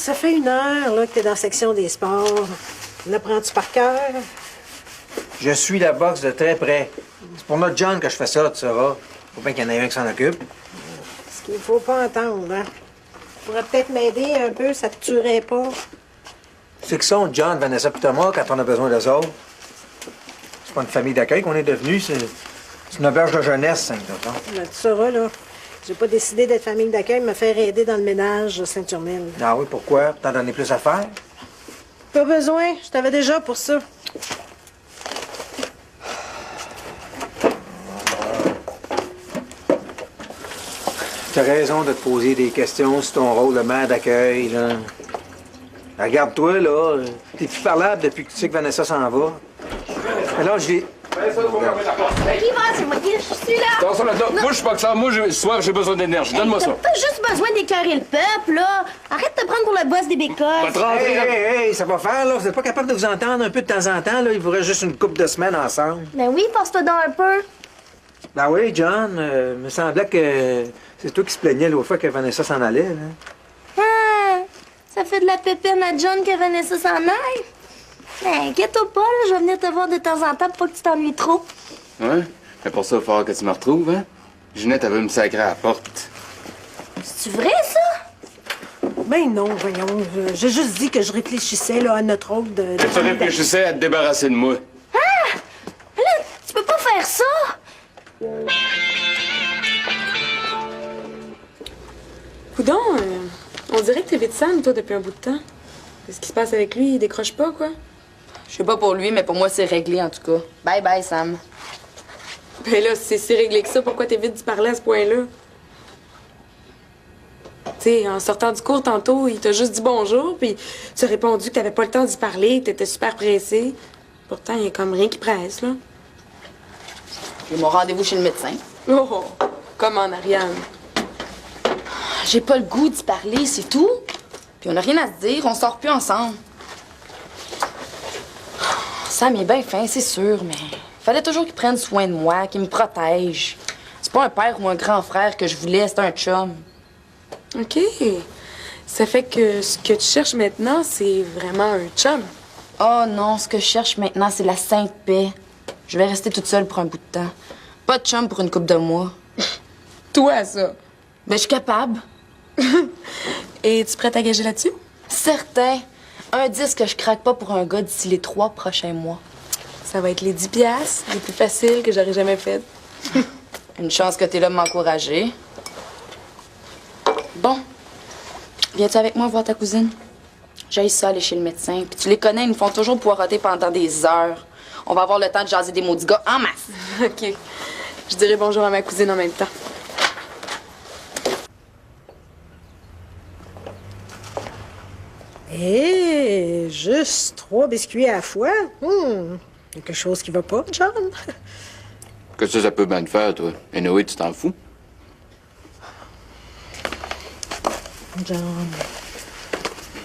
ça fait 1 heure là, que t'es dans la section des sports. L'apprends-tu par cœur? Je suis la boxe de très près. C'est pour notre John que je fais ça, tu sauras. Faut bien qu'il y en ait un qui s'en occupe. Ce qu'il faut pas entendre, hein? Tu pourrais peut-être m'aider un peu, ça te tuerait pas. C'est que sont John, Vanessa et Thomas quand on a besoin d'eux autres. C'est pas une famille d'accueil qu'on est devenu, c'est une auberge de jeunesse, Saint-Antoine. Là, tu sauras, là. J'ai pas décidé d'être famille d'accueil, me faire aider dans le ménage de Saint-Urmille. Ah oui, pourquoi? T'en donner plus à faire? Pas besoin, je t'avais déjà pour ça. T'as raison de te poser des questions sur ton rôle de mère d'accueil, là. Regarde-toi, là. T'es plus parlable depuis que tu sais que Vanessa s'en va. Alors, j'ai... Qui va? C'est moi qui suis là. Attention là-dedans. Moi, je suis pas que ça. Moi, ce soir, j'ai besoin d'énergie. Donne-moi ça. T'as pas juste besoin d'écœurer le peuple, là. Arrête de te prendre pour le boss des bécosses. Va te rentrer. Hey, ça va faire, là. Vous êtes pas capable de vous entendre un peu de temps en temps, là. Il vous reste juste une couple de semaines ensemble. Ben oui, force-toi donc un peu. Ben oui, John, me semblait que c'est toi qui se plaignais l'autre fois que Vanessa s'en allait, là. Ah, ça fait de la pépine à John que Vanessa s'en aille. Ben, inquiète-toi pas, là, je vais venir te voir de temps en temps pour pas que tu t'ennuies trop. Ouais? Mais pour ça, il va falloir que tu me retrouves, hein? Ginette, elle veut me sacrer à la porte. C'est vrai, ça? Ben non, voyons. J'ai juste dit que je réfléchissais là, à notre rôle de... Tu réfléchissais à te débarrasser de moi. Ah! Là, tu peux pas faire ça! Coudon, on dirait que t'es vite Sam, toi, depuis un bout de temps. Qu'est-ce qui se passe avec lui? Il décroche pas, quoi? Je sais pas pour lui, mais pour moi, c'est réglé, en tout cas. Bye bye, Sam. Ben là, si c'est si réglé que ça, pourquoi t'es vite d'y parler à ce point-là? Tu sais, en sortant du cours tantôt, il t'a juste dit bonjour, puis tu as répondu que t'avais pas le temps d'y parler, que t'étais super pressé. Pourtant, il y a comme rien qui presse, là. J'ai mon rendez-vous chez le médecin. Oh, comme en Ariane. J'ai pas le goût d'y parler, c'est tout. Puis on a rien à se dire, on sort plus ensemble. Sam est bien fin, c'est sûr, mais fallait toujours qu'il prenne soin de moi, qu'il me protège. C'est pas un père ou un grand frère que je voulais, c'est un chum. OK. Ça fait que ce que tu cherches maintenant, c'est vraiment un chum. Oh non, ce que je cherche maintenant, c'est la sainte paix. Je vais rester toute seule pour un bout de temps. Pas de chum pour une couple de mois. Toi, ça. Ben, je suis capable. Et es-tu prête à gager là-dessus? Certain. Un 10 que je craque pas pour un gars d'ici les 3 prochains mois. Ça va être les 10 piastres les plus faciles que j'aurais jamais faites. Une chance que t'es là de m'encourager. Bon. Viens-tu avec moi voir ta cousine? J'ai ça aller chez le médecin. Puis tu les connais, ils nous font toujours poireauter pendant des heures. On va avoir le temps de jaser des maudits gars en masse. OK. Je dirai bonjour à ma cousine en même temps. Eh, juste 3 biscuits à la fois? Quelque chose qui va pas, John? Qu'est-ce que ça peut bien te faire, toi? Et Noé, tu t'en fous? John,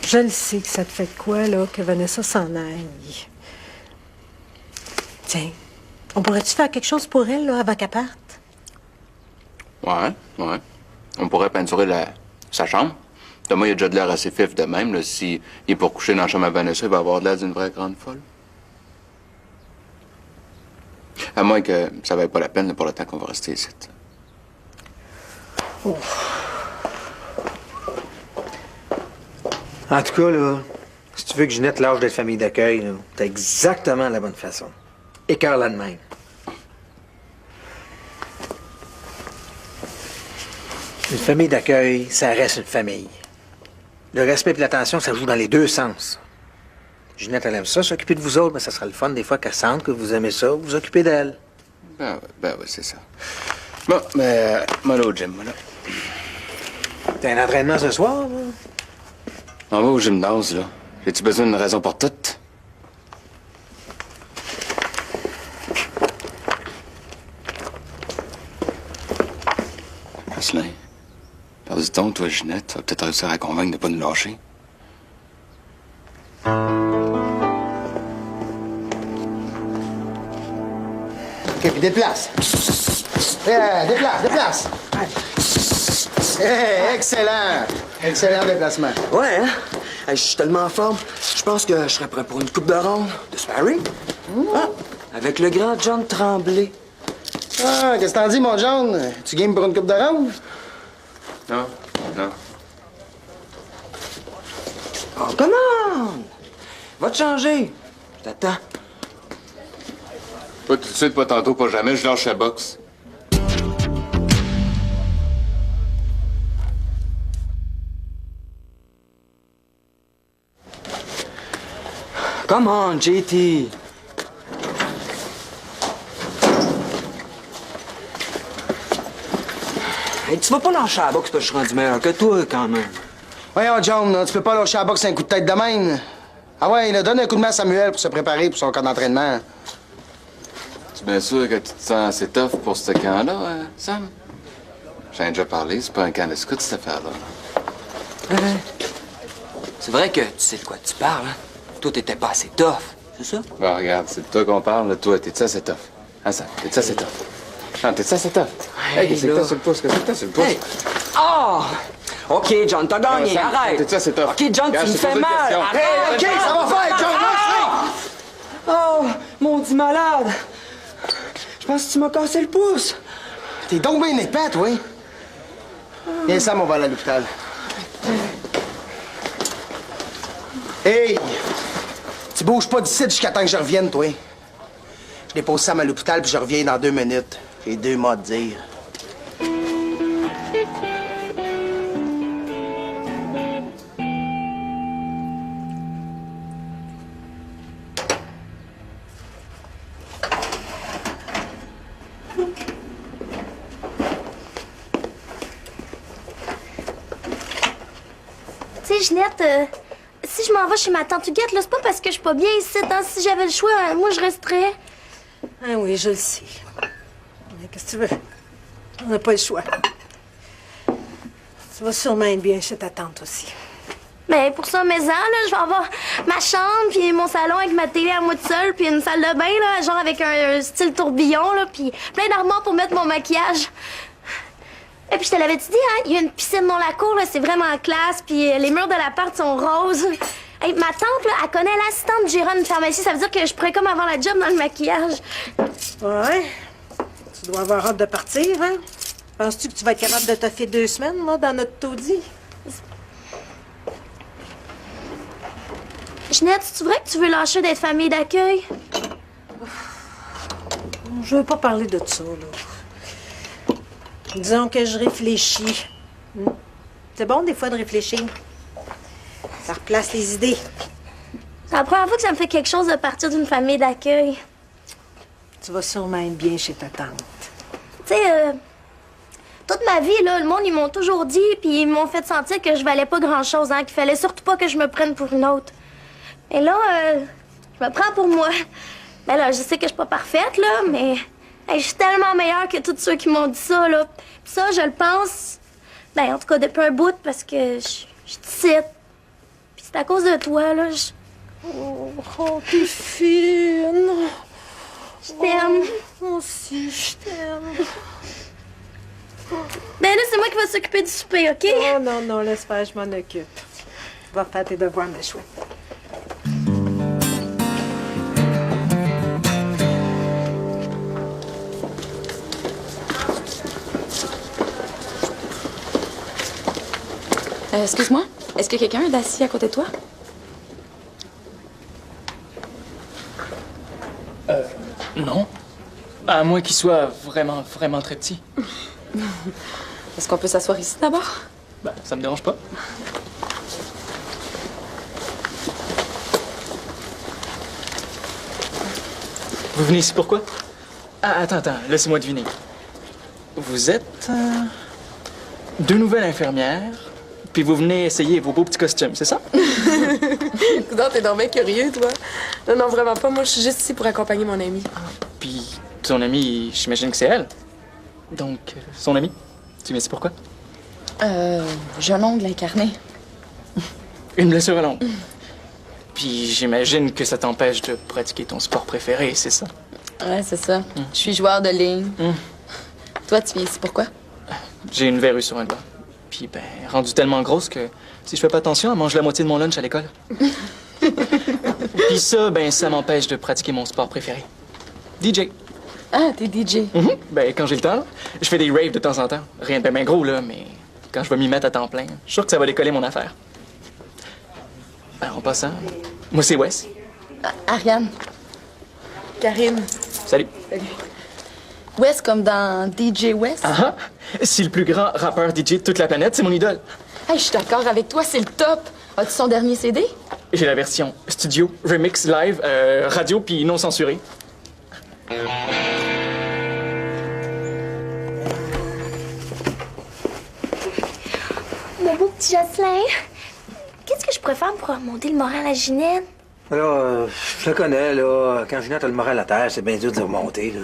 je le sais que ça te fait de quoi, là, que Vanessa s'en aille. Tiens, on pourrait-tu faire quelque chose pour elle, là, avant qu'elle parte? Ouais. On pourrait peinturer sa chambre. Thomas, il a déjà de l'air assez fif de même. Là. S'il est pour coucher dans la chambre à Vanessa, il va avoir de l'air d'une vraie grande folle. À moins que ça vaille pas la peine là, pour le temps qu'on va rester ici. En tout cas, là, si tu veux que Ginette lâche d'être famille d'accueil, là, t'as exactement la bonne façon. Écœure-la de même. Une famille d'accueil, ça reste une famille. Le respect et l'attention, ça joue dans les deux sens. Ginette, elle aime ça, s'occuper de vous autres, mais ça sera le fun des fois qu'elle sente que vous aimez ça, vous occupez d'elle. Ben ouais, c'est ça. Bon, mais moi, là, au gym, moi, là. T'as un entraînement ce soir, là? On va au gymnase, là. J'ai-tu besoin d'une raison pour toute? Jocelyn, perdu ton, toi, Ginette, tu vas peut-être réussir à la convaincre de pas nous lâcher. OK, puis déplace. Déplace. Excellent. Excellent déplacement. Ouais, hein? Hey, je suis tellement en forme. Je pense que je serais prêt pour une coupe de ronde de sparring. Ah, avec le grand John Tremblay. Ah, qu'est-ce que t'en dis, mon John? Tu games pour une coupe de ronde? Non, non. Oh, come on! Va te changer. Je t'attends. Pas tout de suite, pas tantôt, pas jamais, je lâche la boxe. Come on, JT. Hey, tu vas pas lâcher la boxe parce que je suis rendu meilleur que toi, quand même. Voyons, John, là, tu peux pas lâcher la boxe un coup de tête de même. Ah ouais, là, donne un coup de main à Samuel pour se préparer pour son camp d'entraînement. Tu es bien sûr que tu te sens assez tough pour ce camp-là, Sam? J'en ai déjà parlé, c'est pas un camp de scout, cette affaire-là. C'est vrai que tu sais de quoi tu parles, hein? Toi, t'étais pas assez tough, c'est ça? Bon, regarde, c'est de toi qu'on parle, là. Toi, t'es-tu assez tough? Hein, Sam? T'es-tu assez tough? Non, t'es-tu assez tough? Hey, qu'est-ce que là. t'as sur le pouce? Qu'est-ce que t'as sur le pouce? Hey! Oh! OK, John, t'as gagné, Sam, arrête! t'es-tu assez tough? OK, John, Regarde, tu me je t'ai fais posé une mal! question. Arrête! OK, ça va faire, John, Oh, maudit malade! Je pense que tu m'as cassé le pouce. T'es donc bien épais, toi. Viens, Sam, on va aller à l'hôpital. Hey! Tu bouges pas d'ici jusqu'à temps que je revienne, toi. Je dépose Sam à l'hôpital, puis je reviens dans 2 minutes. J'ai 2 mots à te dire. Tu sais, Ginette, si je m'en vais chez ma tante Huguette, là, c'est pas parce que je suis pas bien ici. Hein. Si j'avais le choix, moi, je resterais. Ah oui, je le sais. Mais qu'est-ce que tu veux? On n'a pas le choix. Tu vas sûrement être bien chez ta tante aussi. Mais pour ça, maison, là, je vais avoir ma chambre, puis mon salon avec ma télé à moi toute seule, puis une salle de bain, là, genre avec un style tourbillon, là, puis plein d'armoires pour mettre mon maquillage. Et puis je te l'avais-tu dit, hein? Il y a une piscine dans la cour, là, c'est vraiment classe, puis les murs de l'appart sont roses. Hey, ma tante, là, elle connaît l'assistante du gérant d'une pharmacie, ça veut dire que je pourrais comme avoir la job dans le maquillage. Ouais. Tu dois avoir hâte de partir, hein? Penses-tu que tu vas être capable de toffer 2 semaines, là, dans notre taudis? Ginette, c'est vrai que tu veux lâcher d'être famille d'accueil? Je veux pas parler de ça, là. Disons que je réfléchis. C'est bon, des fois, de réfléchir. Ça replace les idées. C'est la première fois que ça me fait quelque chose de partir d'une famille d'accueil. Tu vas sûrement être bien chez ta tante. Tu sais, toute ma vie, là, le monde, ils m'ont toujours dit, puis ils m'ont fait sentir que je valais pas grand-chose, hein, qu'il fallait surtout pas que je me prenne pour une autre. Et là, je me prends pour moi. Ben là, je sais que je suis pas parfaite, là, mais hey, je suis tellement meilleure que tous ceux qui m'ont dit ça, là. Puis ça, je le pense, ben en tout cas, depuis un bout, parce que je te cite. Puis c'est à cause de toi, là, Oh, t'es fine. je t'aime. Moi aussi, je t'aime. Ben là, c'est moi qui vais s'occuper du souper, OK? Oh non, non, laisse faire, je m'en occupe. Va faire tes devoirs, ma chouette. Excuse-moi, est-ce que quelqu'un est assis à côté de toi? Non. À moins qu'il soit vraiment, vraiment très petit. Est-ce qu'on peut s'asseoir ici d'abord? Ben, ça me dérange pas. Vous venez ici pourquoi? Ah, attends, laissez-moi deviner. Vous êtes 2 nouvelles infirmières, puis vous venez essayer vos beaux petits costumes, c'est ça? Coudonc, t'es donc bien curieux, toi. Non, non, vraiment pas. Moi, je suis juste ici pour accompagner mon amie. Puis ton amie, j'imagine que c'est elle. Donc, son amie, tu viens ici pourquoi? J'ai un ongle incarné. Une blessure à l'ongle. Puis j'imagine que ça t'empêche de pratiquer ton sport préféré, c'est ça? Ouais, c'est ça. Je suis joueur de ligne. Toi, tu viens ici pourquoi? J'ai une verrue sur un doigt. Puis, ben, rendue tellement grosse que si je fais pas attention, elle mange la moitié de mon lunch à l'école. Puis ça, ben, ça m'empêche de pratiquer mon sport préféré. DJ. Ah, t'es DJ. Ben, quand j'ai le temps, je fais des raves de temps en temps. Rien de bien gros, là, mais quand je vais m'y mettre à temps plein, je suis sûr que ça va décoller mon affaire. Ben, en passant, moi, c'est Wes. Ariane. Karine. Salut. Wes comme dans DJ West. Ah ah! Si le plus grand rappeur DJ de toute la planète, c'est mon idole. Hey, je suis d'accord avec toi, c'est le top. As-tu son dernier CD? J'ai la version studio, remix, live, radio, puis non censurée. Mon beau petit Jocelyn, qu'est-ce que je pourrais faire pour remonter le moral à Ginette? Là, je le connais, là. Quand Ginette a le moral à terre, c'est bien dur de le remonter, là.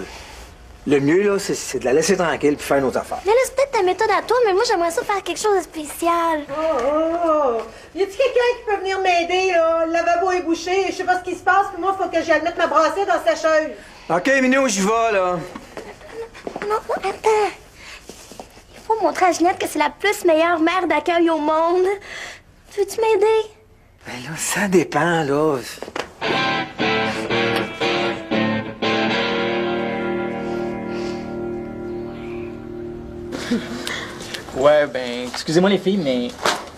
Le mieux, là, c'est de la laisser tranquille puis faire nos affaires. Là, c'est peut-être ta méthode à toi, mais moi, j'aimerais ça faire quelque chose de spécial. Oh! Y a-t-il quelqu'un qui peut venir m'aider, là? Le lavabo est bouché, je sais pas ce qui se passe, puis moi, faut que j'aille mettre ma brassière dans la sécheuse. OK, Minou, j'y vais, là. Non, attends. Il faut montrer à Ginette que c'est la plus meilleure mère d'accueil au monde. Veux-tu m'aider? Ben là, ça dépend, là. Ouais, ben, excusez-moi les filles, mais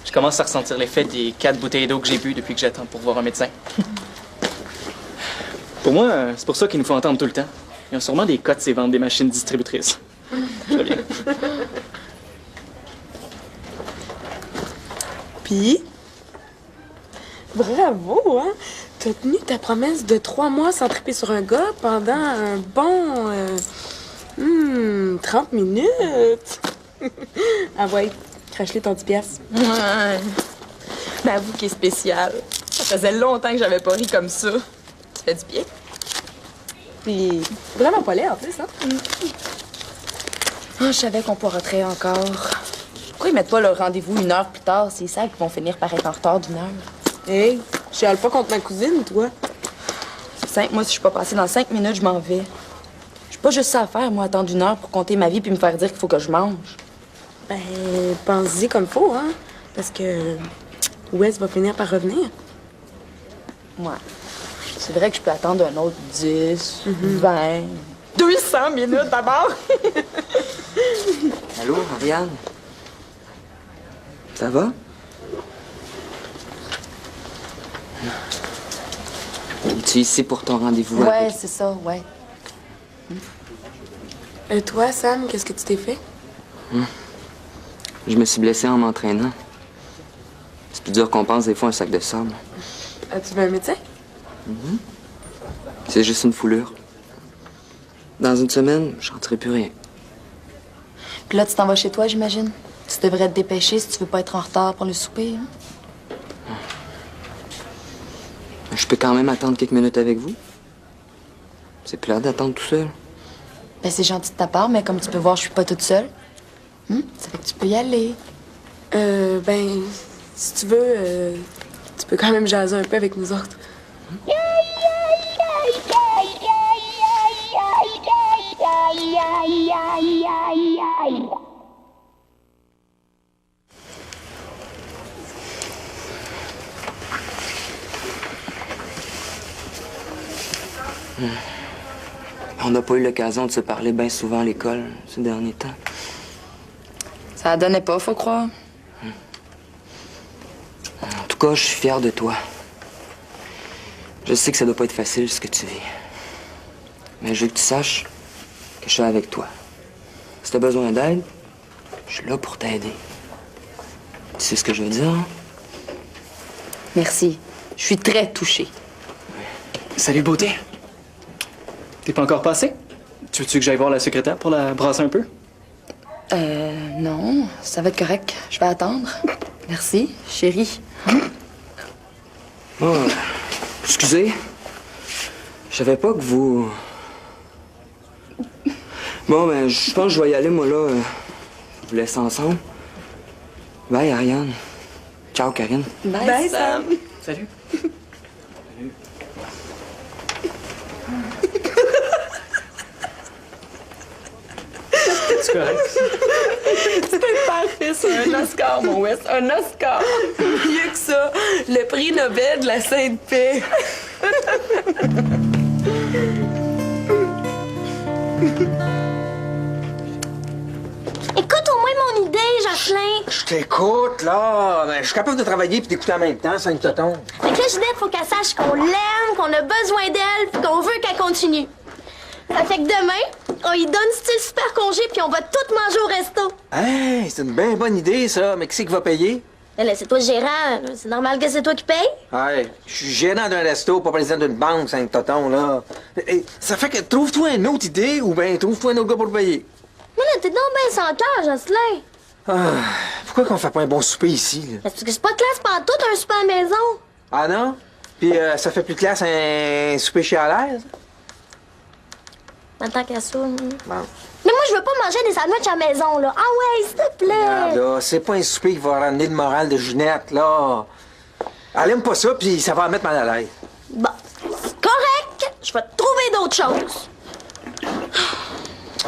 je commence à ressentir l'effet des 4 bouteilles d'eau que j'ai bu depuis que j'attends pour voir un médecin. Pour moi, c'est pour ça qu'il nous faut entendre tout le temps. Ils ont sûrement des cotes, ces ventes des machines distributrices. Je reviens. Puis, bravo, hein? T'as tenu ta promesse de 3 mois sans triper sur un gars pendant un bon... 30 minutes. Ah ouais, crache-les ton 10 piastres. Ouais. Mais avoue qu'il est spécial. Ça faisait longtemps que j'avais pas ri comme ça. Tu fais du bien. Puis, vraiment pas laid en plus, hein? Oh, je savais qu'on pourrait encore. Pourquoi ils mettent pas leur rendez-vous 1 heure plus tard? C'est ça qu'ils vont finir par être en retard d'1 heure. Hey, je chiale pas contre ma cousine, toi. Moi, si je suis pas passée dans 5 minutes, je m'en vais. J'ai pas juste ça à faire, moi, attendre 1 heure pour compter ma vie puis me faire dire qu'il faut que je mange. Ben, pense-y comme faut, hein? Parce que Wes va finir par revenir. Ouais. C'est vrai que je peux attendre un autre 10, 20, 200 minutes d'abord. Allô, Ariane? Ça va? Es-tu ici pour ton rendez-vous? Ouais, c'est ça, ouais. Et toi, Sam, qu'est-ce que tu t'es fait? Je me suis blessé en m'entraînant. C'est plus dur qu'on pense des fois un sac de sable. As-tu vu un médecin? C'est juste une foulure. Dans 1 semaine, je rentrerai plus rien. Puis là, tu t'en vas chez toi, j'imagine? Tu devrais te dépêcher si tu veux pas être en retard pour le souper. Hein? Je peux quand même attendre quelques minutes avec vous. C'est plat d'attendre tout seul. Ben, c'est gentil de ta part, mais comme tu peux voir, je suis pas toute seule. Ça fait que tu peux y aller. Ben, si tu veux, tu peux quand même jaser un peu avec nous autres. On n'a pas eu l'occasion de se parler bien souvent à l'école ces derniers temps. Ça donnait pas, faut croire. En tout cas, je suis fier de toi. Je sais que ça doit pas être facile, ce que tu vis. Mais je veux que tu saches que je suis avec toi. Si t'as besoin d'aide, je suis là pour t'aider. Tu sais ce que je veux dire, hein? Merci. Je suis très touchée. Salut, beauté. T'es pas encore passé? Tu veux-tu que j'aille voir la secrétaire pour la brasser un peu? Non, ça va être correct. Je vais attendre. Merci, chérie. Oh, excusez. Je savais pas que vous... Bon, ben, je pense que je vais y aller, moi, là. Je vous laisse ensemble. Bye, Ariane. Ciao, Karine. Bye, Sam. Salut. C'est correct. C'était parfait, ça. Un Oscar, mon Wes. Un Oscar. Mieux que ça. Le prix Nobel de la Sainte Paix. Écoute au moins mon idée, Jocelyn. Je t'écoute, là. Ben, je suis capable de travailler puis d'écouter en même temps, ça une toton. Fait que là, Ginette, faut qu'elle sache qu'on l'aime, qu'on a besoin d'elle, puis qu'on veut qu'elle continue. Ça fait que demain, on lui donne style super congé, puis on va tout manger au resto. Hey, c'est une bien bonne idée, ça. Mais qui c'est qui va payer? Là, c'est toi le gérant. C'est normal que c'est toi qui paye. Hey, je suis gérant d'un resto, pas président d'une banque, c'est un toton, là. Hey, ça fait que trouve-toi une autre idée ou bien trouve-toi un autre gars pour le payer. Mais là, t'es donc bien sans cœur, Jocelyn. Ah, pourquoi qu'on fait pas un bon souper ici, là? Parce que c'est pas classe pantoute, un souper à la maison. Ah non? Puis ça fait plus classe un souper chez Alaise? En tant qu'à ça. Bon. Mais moi, je veux pas manger des sandwichs à la maison, là. Ah ouais, s'il te plaît. Regarde, là, c'est pas un souper qui va ramener le moral de Ginette, là. Elle aime pas ça, puis ça va la mettre mal à l'aise. Bon, c'est correct. Je vais te trouver d'autres choses.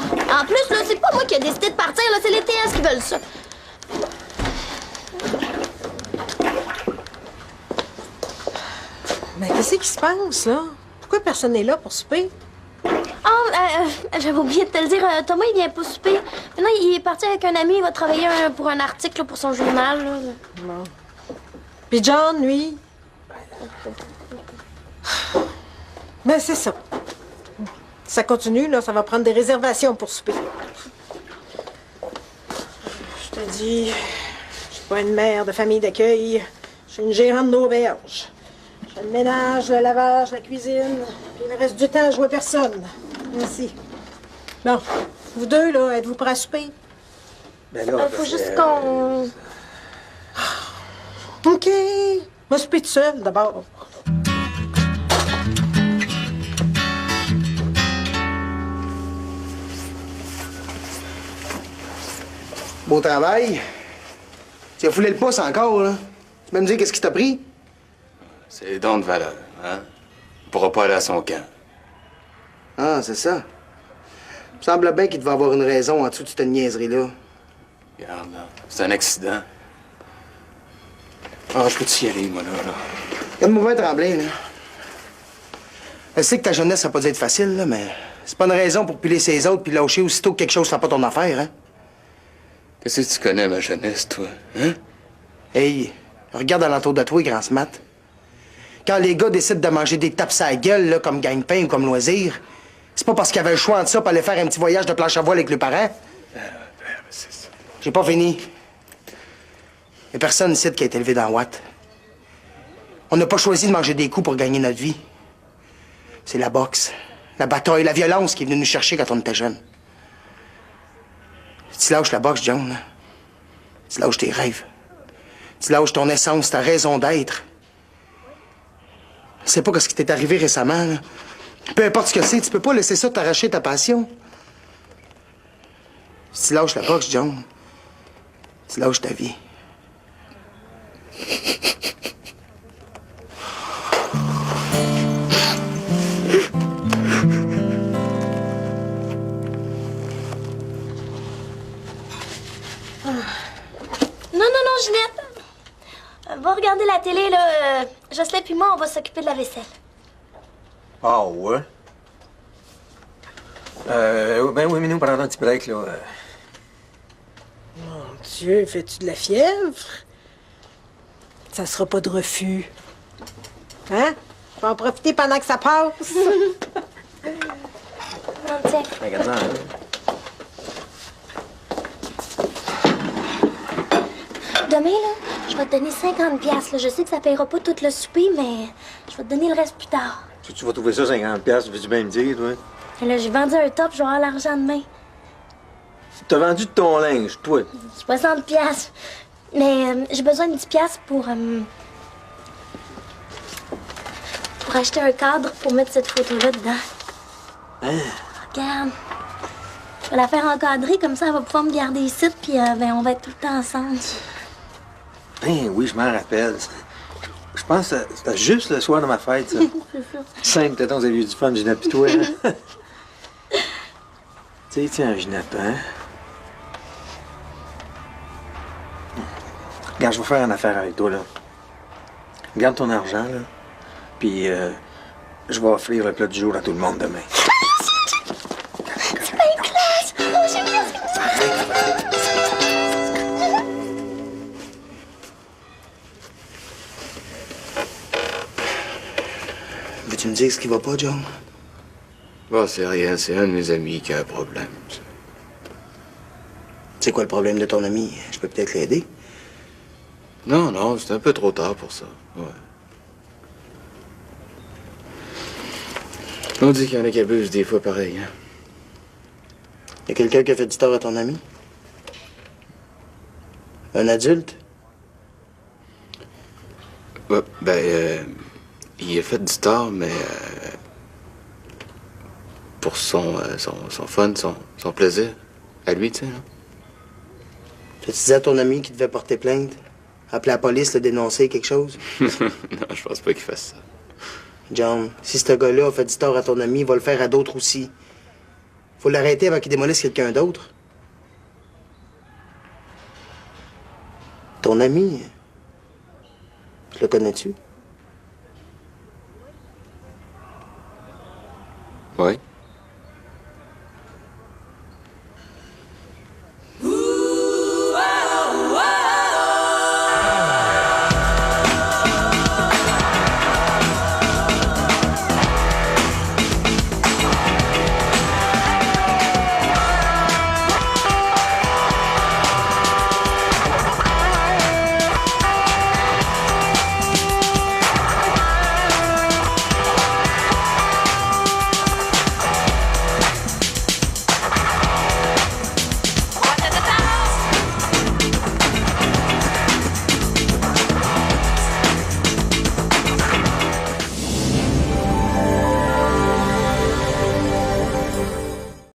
En plus, là, c'est pas moi qui ai décidé de partir, là. C'est les TS qui veulent ça. Mais qu'est-ce qui se passe, là? Pourquoi personne n'est là pour souper? J'avais oublié de te le dire. Thomas, il vient pas souper. Maintenant, il est parti avec un ami. Il va travailler pour un article là, pour son journal. Là. Bon. Puis John, lui? Ben, c'est ça. Ça continue, là. Ça va prendre des réservations pour souper. Je te dis, je suis pas une mère de famille d'accueil. Je suis une gérante d'auberge. Je fais le ménage, le lavage, la cuisine. Puis le reste du temps, je vois personne. Ici. Bon. Vous deux, là, êtes-vous prêts à souper? Ben là, Faut juste qu'on... OK. Moi, souper tout seul, d'abord. Beau travail. Tu as foulé le pouce encore, là. Tu peux me dire qu'est-ce qui t'a pris? C'est les dons de valeur, hein? Il pourra pas aller à son camp. Ah, c'est ça. Il me semble bien qu'il devait avoir une raison en dessous de cette niaiserie-là. Regarde, là. C'est un accident. Ah, je peux-tu y aller, moi, là? Regarde-moi bien trembler, là. Je sais que ta jeunesse, ça n'a pas dû être facile, là, mais c'est pas une raison pour piler ses autres puis lâcher aussitôt que quelque chose ne fait pas ton affaire, hein? Qu'est-ce que tu connais, ma jeunesse, toi? Hein? Hey, regarde alentour de toi, grand smart. Quand les gars décident de manger des tapes à la gueule, là, comme gagne-pain ou comme loisir, c'est pas parce qu'ils avaient le choix entre ça pour aller faire un petit voyage de planche à voile avec les parents. C'est ça. J'ai pas fini. Y'a personne ici qui a été élevé dans Watt. On n'a pas choisi de manger des coups pour gagner notre vie. C'est la boxe, la bataille, la violence qui est venue nous chercher quand on était jeunes. Tu lâches la boxe, John. Là. Tu lâches tes rêves. Tu lâches ton essence, ta raison d'être. Tu sais pas ce qui t'est arrivé récemment, là. Peu importe ce que c'est, tu peux pas laisser ça t'arracher ta passion. Si tu lâches la boxe, John, tu lâches ta vie. Non, Ginette. Va regarder la télé, là. Jocelyn puis moi, on va s'occuper de la vaisselle. Ah ouais? Ben oui, mais nous, pendant un petit break, là... Mon Dieu, fais-tu de la fièvre? Ça sera pas de refus. Hein? Je vais en profiter pendant que ça passe. Tiens. Regarde ça, hein? Demain, là, je vais te donner 50$. Là. Je sais que ça paiera pas tout le souper, mais je vais te donner le reste plus tard. Tu vas trouver ça 50$, veux-tu bien me dire, toi? Et là, j'ai vendu un top, je vais avoir l'argent demain. T'as vendu de ton linge, toi? 60$. Mais j'ai besoin de 10$ pour acheter un cadre pour mettre cette photo-là dedans. Hein? Regarde. Je vais la faire encadrer, comme ça, elle va pouvoir me garder ici, puis ben, on va être tout le temps ensemble. Ben oui, je m'en rappelle. Je pense que c'était juste le soir de ma fête, ça. C'est ça. Simple, peut-être on s'est vu du fun, Ginette, pis toi, hein? Tu sais, tiens, Ginette, hein? Regarde, je vais faire une affaire avec toi, là. Garde ton argent, là. Puis, je vais offrir le plat du jour à tout le monde demain. C'est bien classe! Oh, j'aime bien ce que Veux-tu me dire ce qui va pas, John? Bon, c'est rien, c'est un de mes amis qui a un problème. C'est quoi le problème de ton ami? Je peux peut-être l'aider. Non, non, c'est un peu trop tard pour ça. Ouais. On dit qu'il y en a qui abusent des fois pareil, hein. Y a quelqu'un qui a fait du tort à ton ami? Un adulte? Ouais, il a fait du tort, mais pour son fun, son plaisir. À lui, tu sais, là. Tu disais à ton ami qu'il devait porter plainte? Appeler la police, le dénoncer, quelque chose? Non, je pense pas qu'il fasse ça. John, si ce gars-là a fait du tort à ton ami, il va le faire à d'autres aussi. Faut l'arrêter avant qu'il démolisse quelqu'un d'autre. Ton ami, tu le connais-tu?